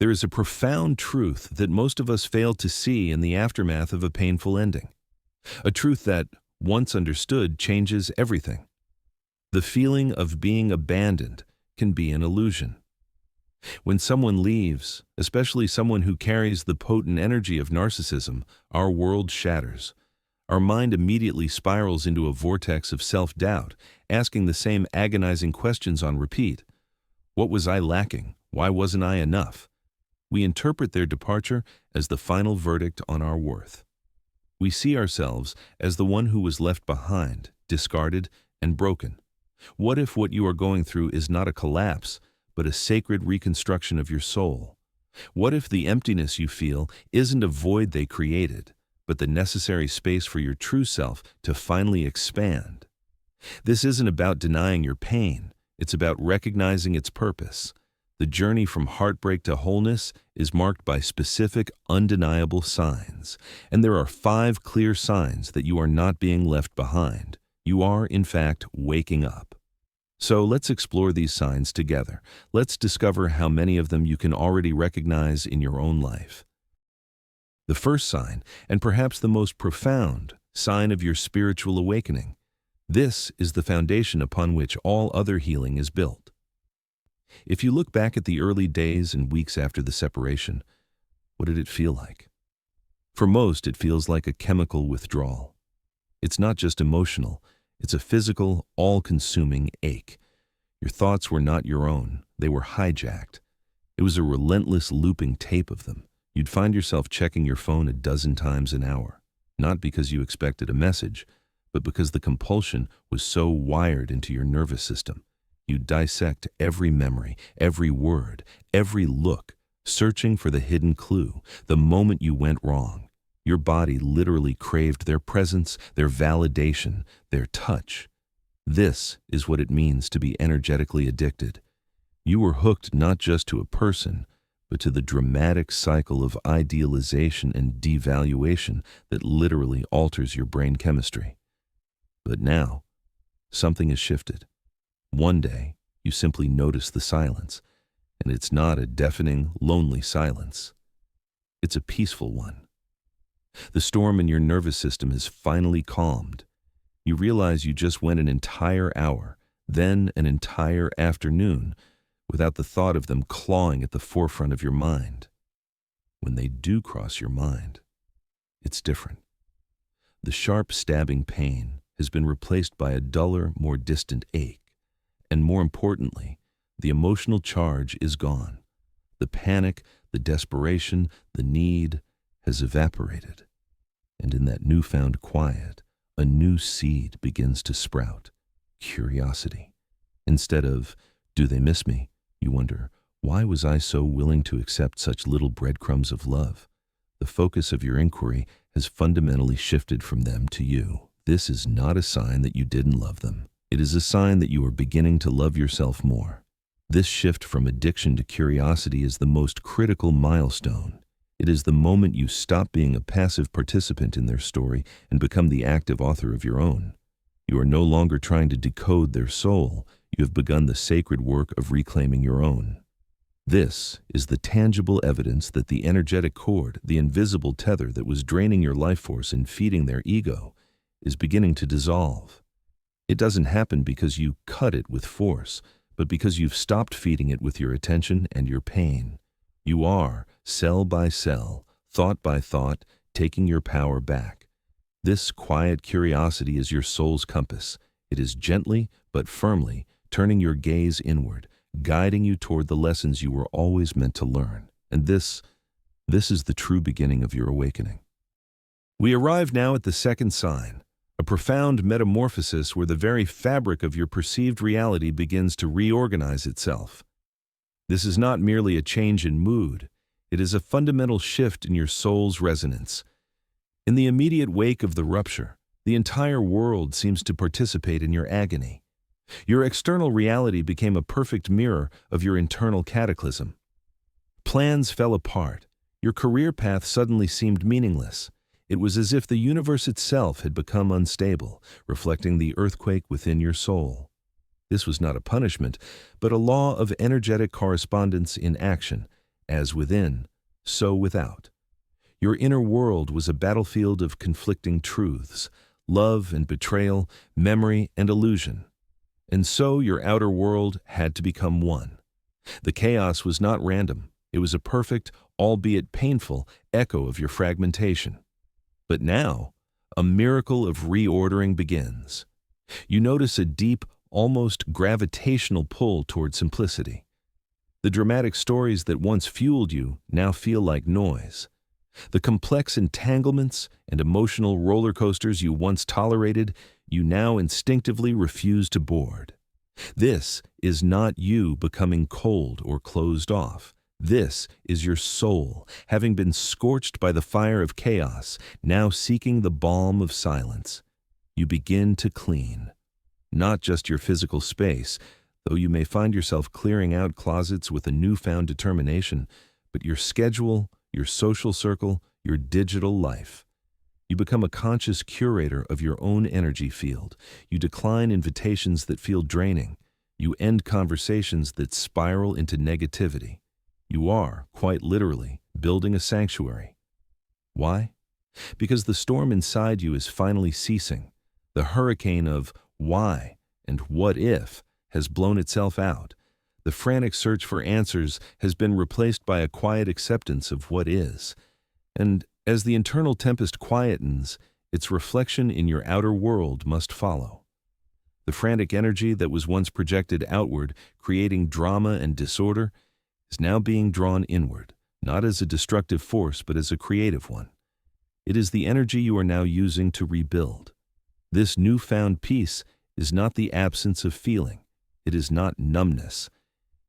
There is a profound truth that most of us fail to see in the aftermath of a painful ending. A truth that, once understood, changes everything. The feeling of being abandoned can be an illusion. When someone leaves, especially someone who carries the potent energy of narcissism, our world shatters. Our mind immediately spirals into a vortex of self-doubt, asking the same agonizing questions on repeat. What was I lacking? Why wasn't I enough? We interpret their departure as the final verdict on our worth. We see ourselves as the one who was left behind, discarded, and broken. What if what you are going through is not a collapse, but a sacred reconstruction of your soul? What if the emptiness you feel isn't a void they created, but the necessary space for your true self to finally expand? This isn't about denying your pain, it's about recognizing its purpose. The journey from heartbreak to wholeness is marked by specific, undeniable signs, and there are 5 clear signs that you are not being left behind. You are, in fact, waking up. So let's explore these signs together. Let's discover how many of them you can already recognize in your own life. The first sign, and perhaps the most profound, sign of your spiritual awakening. This is the foundation upon which all other healing is built. If you look back at the early days and weeks after the separation, what did it feel like? For most, it feels like a chemical withdrawal. It's not just emotional, it's a physical, all-consuming ache. Your thoughts were not your own, they were hijacked. It was a relentless looping tape of them. You'd find yourself checking your phone a dozen times an hour, not because you expected a message, but because the compulsion was so wired into your nervous system. You dissect every memory, every word, every look, searching for the hidden clue, the moment you went wrong. Your body literally craved their presence, their validation, their touch. This is what it means to be energetically addicted. You were hooked not just to a person, but to the dramatic cycle of idealization and devaluation that literally alters your brain chemistry. But now, something has shifted. One day, you simply notice the silence, and it's not a deafening, lonely silence. It's a peaceful one. The storm in your nervous system has finally calmed. You realize you just went an entire hour, then an entire afternoon, without the thought of them clawing at the forefront of your mind. When they do cross your mind, it's different. The sharp stabbing pain has been replaced by a duller, more distant ache. And more importantly, the emotional charge is gone. The panic, the desperation, the need has evaporated. And in that newfound quiet, a new seed begins to sprout. Curiosity. Instead of, do they miss me? You wonder, why was I so willing to accept such little breadcrumbs of love? The focus of your inquiry has fundamentally shifted from them to you. This is not a sign that you didn't love them. It is a sign that you are beginning to love yourself more. This shift from addiction to curiosity is the most critical milestone. It is the moment you stop being a passive participant in their story and become the active author of your own. You are no longer trying to decode their soul. You have begun the sacred work of reclaiming your own. This is the tangible evidence that the energetic cord, the invisible tether that was draining your life force and feeding their ego, is beginning to dissolve. It doesn't happen because you cut it with force, but because you've stopped feeding it with your attention and your pain. You are, cell by cell, thought by thought, taking your power back. This quiet curiosity is your soul's compass. It is gently but firmly turning your gaze inward, guiding you toward the lessons you were always meant to learn. And this is the true beginning of your awakening. We arrive now at the second sign, a profound metamorphosis where the very fabric of your perceived reality begins to reorganize itself. This is not merely a change in mood, it is a fundamental shift in your soul's resonance. In the immediate wake of the rupture, the entire world seems to participate in your agony. Your external reality became a perfect mirror of your internal cataclysm. Plans fell apart. Your career path suddenly seemed meaningless. It was as if the universe itself had become unstable, reflecting the earthquake within your soul. This was not a punishment, but a law of energetic correspondence in action, As within, so without. Your inner world was a battlefield of conflicting truths, love and betrayal, memory and illusion. And so your outer world had to become one. The chaos was not random. It was a perfect, albeit painful, echo of your fragmentation. But now, a miracle of reordering begins. You notice a deep, almost gravitational pull toward simplicity. The dramatic stories that once fueled you now feel like noise. The complex entanglements and emotional roller coasters you once tolerated, you now instinctively refuse to board. This is not you becoming cold or closed off. This is your soul, having been scorched by the fire of chaos, now seeking the balm of silence. You begin to clean. Not just your physical space, though you may find yourself clearing out closets with a newfound determination, but your schedule, your social circle, your digital life. You become a conscious curator of your own energy field. You decline invitations that feel draining. You end conversations that spiral into negativity. You are, quite literally, building a sanctuary. Why? Because the storm inside you is finally ceasing. The hurricane of why and what if has blown itself out. The frantic search for answers has been replaced by a quiet acceptance of what is. And as the internal tempest quietens, its reflection in your outer world must follow. The frantic energy that was once projected outward, creating drama and disorder, is now being drawn inward, not as a destructive force, but as a creative one. It is the energy you are now using to rebuild. This newfound peace is not the absence of feeling. It is not numbness.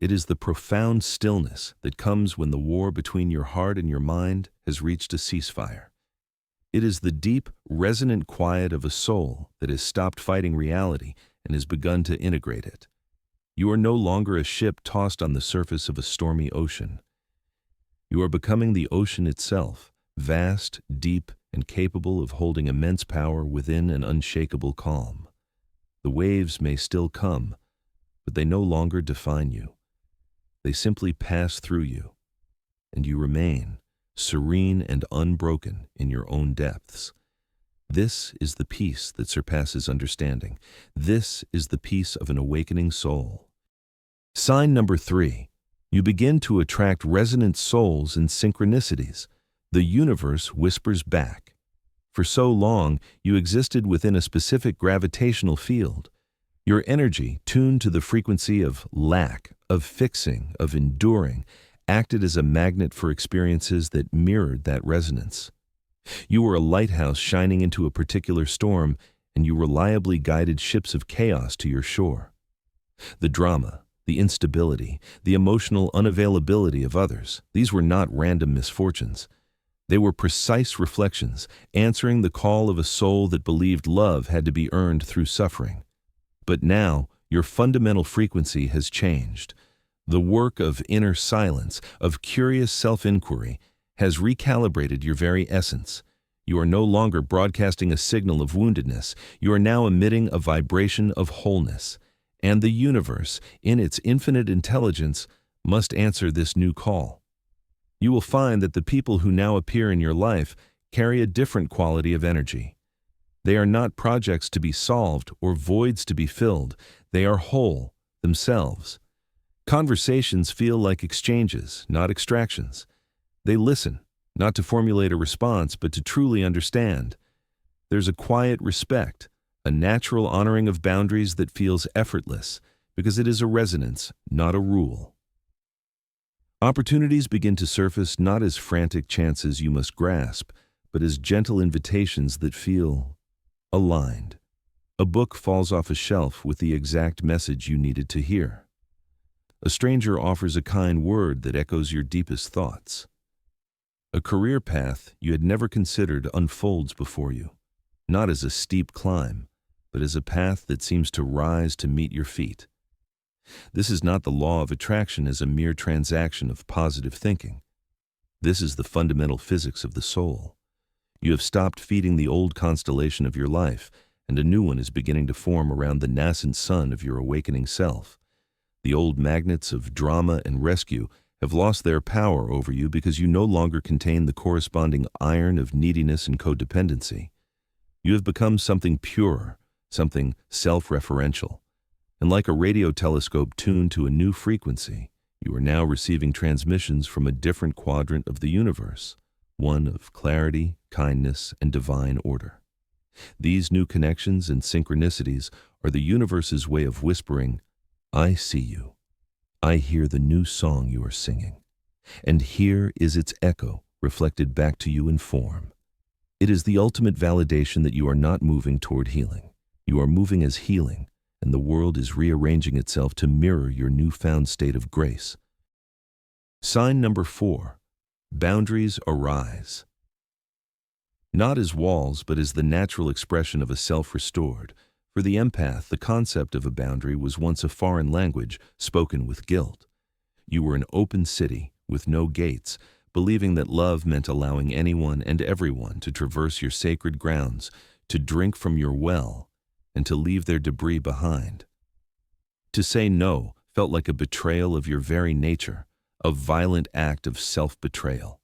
It is the profound stillness that comes when the war between your heart and your mind has reached a ceasefire. It is the deep, resonant quiet of a soul that has stopped fighting reality and has begun to integrate it. You are no longer a ship tossed on the surface of a stormy ocean. You are becoming the ocean itself, vast, deep, and capable of holding immense power within an unshakable calm. The waves may still come, but they no longer define you. They simply pass through you, and you remain, serene and unbroken in your own depths. This is the peace that surpasses understanding. This is the peace of an awakening soul. Sign number 3. You begin to attract resonant souls and synchronicities. The universe whispers back. For so long, you existed within a specific gravitational field. Your energy, tuned to the frequency of lack, of fixing, of enduring, acted as a magnet for experiences that mirrored that resonance. You were a lighthouse shining into a particular storm, and you reliably guided ships of chaos to your shore. The drama, the instability, the emotional unavailability of others, these were not random misfortunes. They were precise reflections, answering the call of a soul that believed love had to be earned through suffering. But now, your fundamental frequency has changed. The work of inner silence, of curious self-inquiry, has recalibrated your very essence. You are no longer broadcasting a signal of woundedness. You are now emitting a vibration of wholeness. And the universe, in its infinite intelligence, must answer this new call. You will find that the people who now appear in your life carry a different quality of energy. They are not projects to be solved or voids to be filled. They are whole, themselves. Conversations feel like exchanges, not extractions. They listen, not to formulate a response, but to truly understand. There's a quiet respect, a natural honoring of boundaries that feels effortless, because it is a resonance, not a rule. Opportunities begin to surface not as frantic chances you must grasp, but as gentle invitations that feel aligned. A book falls off a shelf with the exact message you needed to hear. A stranger offers a kind word that echoes your deepest thoughts. A career path you had never considered unfolds before you, not as a steep climb, but as a path that seems to rise to meet your feet. This is not the law of attraction as a mere transaction of positive thinking. This is the fundamental physics of the soul. You have stopped feeding the old constellation of your life, and a new one is beginning to form around the nascent sun of your awakening self. The old magnets of drama and rescue have lost their power over you because you no longer contain the corresponding iron of neediness and codependency. You have become something purer, something self-referential. And like a radio telescope tuned to a new frequency, you are now receiving transmissions from a different quadrant of the universe, one of clarity, kindness, and divine order. These new connections and synchronicities are the universe's way of whispering, "I see you. I hear the new song you are singing." And here is its echo reflected back to you in form. It is the ultimate validation that you are not moving toward healing. You are moving as healing, and the world is rearranging itself to mirror your newfound state of grace. Sign number 4. Boundaries arise. Not as walls, but as the natural expression of a self restored. For the empath, the concept of a boundary was once a foreign language spoken with guilt. You were an open city with no gates, believing that love meant allowing anyone and everyone to traverse your sacred grounds, to drink from your well, and to leave their debris behind. To say no felt like a betrayal of your very nature, a violent act of self-betrayal.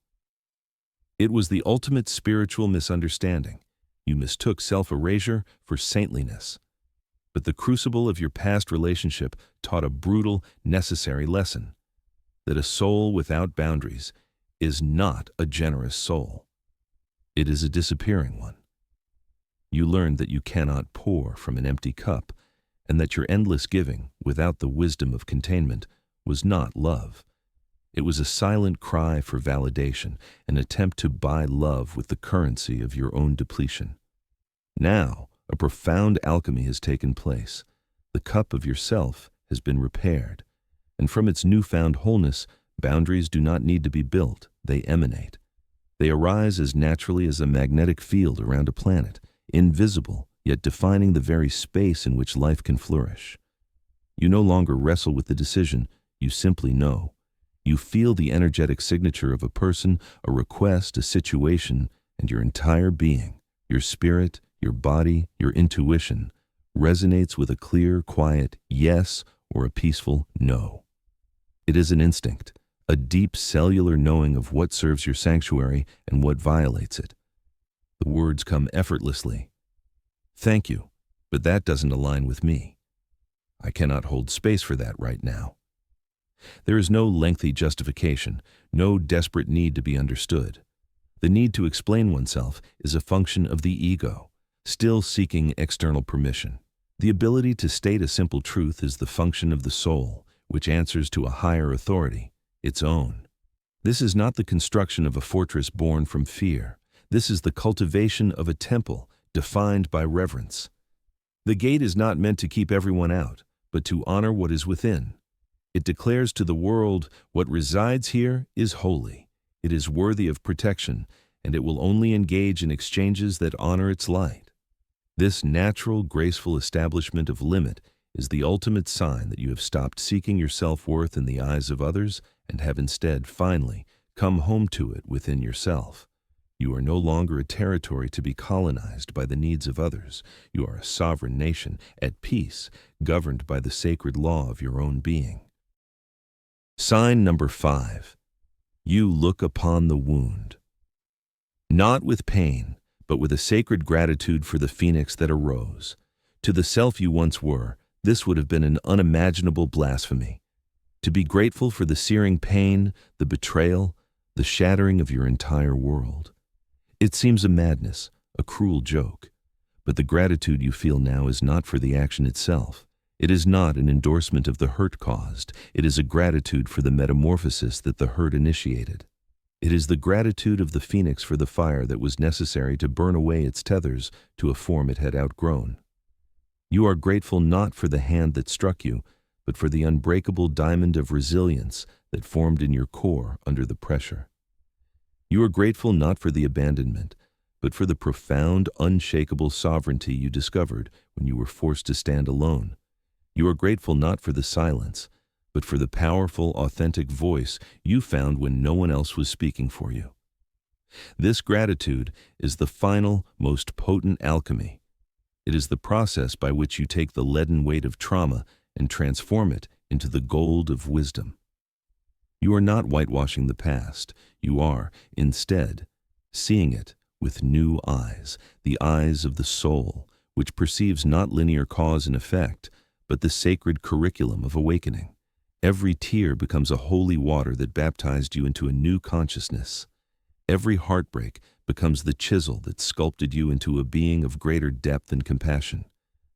It was the ultimate spiritual misunderstanding. You mistook self-erasure for saintliness. But the crucible of your past relationship taught a brutal, necessary lesson, that a soul without boundaries is not a generous soul. It is a disappearing one. You learned that you cannot pour from an empty cup, and that your endless giving, without the wisdom of containment, was not love. It was a silent cry for validation, an attempt to buy love with the currency of your own depletion. Now, a profound alchemy has taken place. The cup of yourself has been repaired, and from its newfound wholeness, boundaries do not need to be built, they emanate. They arise as naturally as a magnetic field around a planet, invisible, yet defining the very space in which life can flourish. You no longer wrestle with the decision, you simply know. You feel the energetic signature of a person, a request, a situation, and your entire being, your spirit, your body, your intuition, resonates with a clear, quiet yes or a peaceful no. It is an instinct, a deep cellular knowing of what serves your sanctuary and what violates it. The words come effortlessly. "Thank you, but that doesn't align with me. I cannot hold space for that right now." There is no lengthy justification, no desperate need to be understood. The need to explain oneself is a function of the ego, still seeking external permission. The ability to state a simple truth is the function of the soul, which answers to a higher authority, its own. This is not the construction of a fortress born from fear. This is the cultivation of a temple defined by reverence. The gate is not meant to keep everyone out, but to honor what is within. It declares to the world, what resides here is holy. It is worthy of protection, and it will only engage in exchanges that honor its light. This natural, graceful establishment of limit is the ultimate sign that you have stopped seeking your self-worth in the eyes of others and have instead, finally, come home to it within yourself. You are no longer a territory to be colonized by the needs of others. You are a sovereign nation, at peace, governed by the sacred law of your own being. Sign number 5. You look upon the wound. Not with pain, but with a sacred gratitude for the phoenix that arose. To the self you once were, this would have been an unimaginable blasphemy. To be grateful for the searing pain, the betrayal, the shattering of your entire world. It seems a madness, a cruel joke. But the gratitude you feel now is not for the action itself. It is not an endorsement of the hurt caused. It is a gratitude for the metamorphosis that the hurt initiated. It is the gratitude of the phoenix for the fire that was necessary to burn away its tethers to a form it had outgrown. You are grateful not for the hand that struck you, but for the unbreakable diamond of resilience that formed in your core under the pressure. You are grateful not for the abandonment, but for the profound, unshakable sovereignty you discovered when you were forced to stand alone. You are grateful not for the silence, but for the powerful, authentic voice you found when no one else was speaking for you. This gratitude is the final, most potent alchemy. It is the process by which you take the leaden weight of trauma and transform it into the gold of wisdom. You are not whitewashing the past. You are, instead, seeing it with new eyes, the eyes of the soul, which perceives not linear cause and effect, but the sacred curriculum of awakening. Every tear becomes a holy water that baptized you into a new consciousness. Every heartbreak becomes the chisel that sculpted you into a being of greater depth and compassion.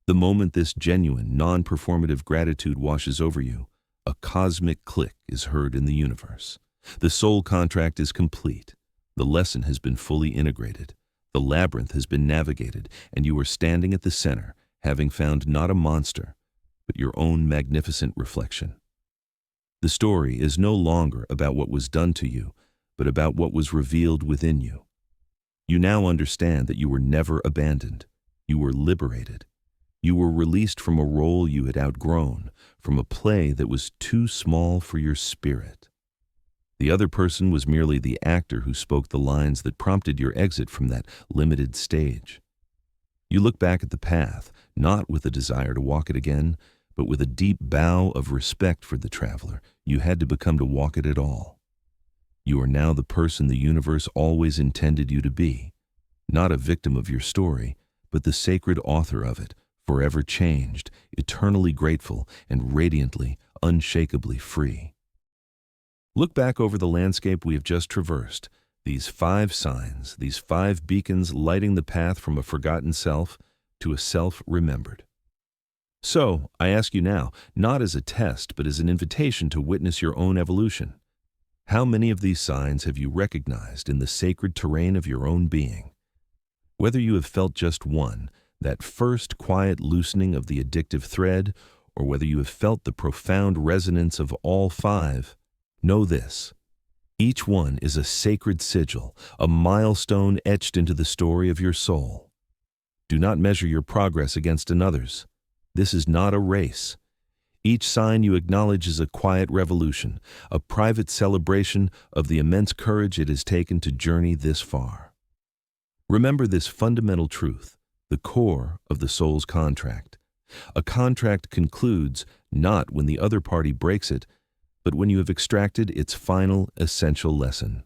The moment this genuine, non-performative gratitude washes over you, a cosmic click is heard in the universe. The soul contract is complete. The lesson has been fully integrated. The labyrinth has been navigated, and you are standing at the center, having found not a monster, but your own magnificent reflection. The story is no longer about what was done to you, but about what was revealed within you. You now understand that you were never abandoned. You were liberated. You were released from a role you had outgrown, from a play that was too small for your spirit. The other person was merely the actor who spoke the lines that prompted your exit from that limited stage. You look back at the path, not with a desire to walk it again, but with a deep bow of respect for the traveler you had to become to walk it at all. You are now the person the universe always intended you to be, not a victim of your story, but the sacred author of it, forever changed, eternally grateful, and radiantly, unshakably free. Look back over the landscape we have just traversed, these 5 signs, these 5 beacons lighting the path from a forgotten self to a self remembered. So, I ask you now, not as a test, but as an invitation to witness your own evolution. How many of these signs have you recognized in the sacred terrain of your own being? Whether you have felt just one, that first quiet loosening of the addictive thread, or whether you have felt the profound resonance of all 5, know this. Each one is a sacred sigil, a milestone etched into the story of your soul. Do not measure your progress against another's. This is not a race. Each sign you acknowledge is a quiet revolution, a private celebration of the immense courage it has taken to journey this far. Remember this fundamental truth, the core of the soul's contract. A contract concludes not when the other party breaks it, but when you have extracted its final essential lesson.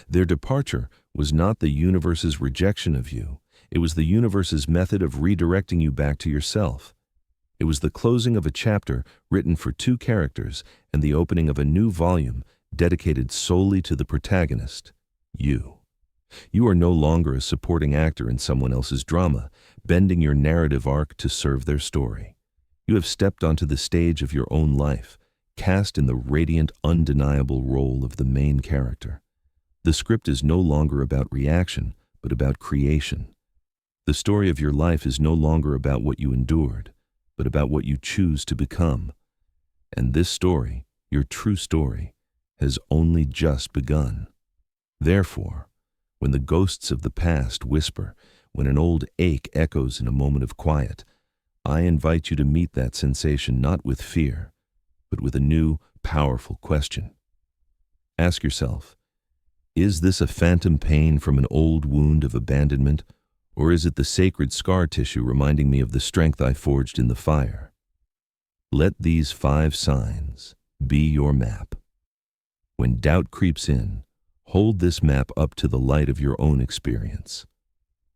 Their departure was not the universe's rejection of you. It was the universe's method of redirecting you back to yourself. It was the closing of a chapter written for 2 characters and the opening of a new volume dedicated solely to the protagonist, you. You are no longer a supporting actor in someone else's drama, bending your narrative arc to serve their story. You have stepped onto the stage of your own life, cast in the radiant, undeniable role of the main character. The script is no longer about reaction, but about creation. The story of your life is no longer about what you endured, but about what you choose to become. And this story, your true story, has only just begun. Therefore, when the ghosts of the past whisper, when an old ache echoes in a moment of quiet, I invite you to meet that sensation not with fear, but with a new, powerful question. Ask yourself, is this a phantom pain from an old wound of abandonment, or is it the sacred scar tissue reminding me of the strength I forged in the fire? Let these 5 signs be your map. When doubt creeps in, hold this map up to the light of your own experience.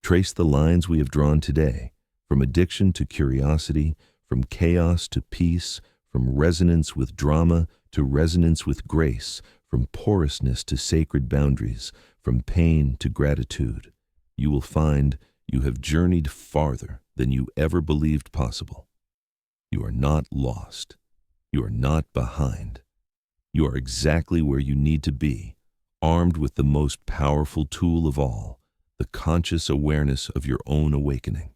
Trace the lines we have drawn today, from addiction to curiosity, from chaos to peace, from resonance with drama to resonance with grace, from porousness to sacred boundaries, from pain to gratitude. You will find you have journeyed farther than you ever believed possible. You are not lost. You are not behind. You are exactly where you need to be, armed with the most powerful tool of all, the conscious awareness of your own awakening.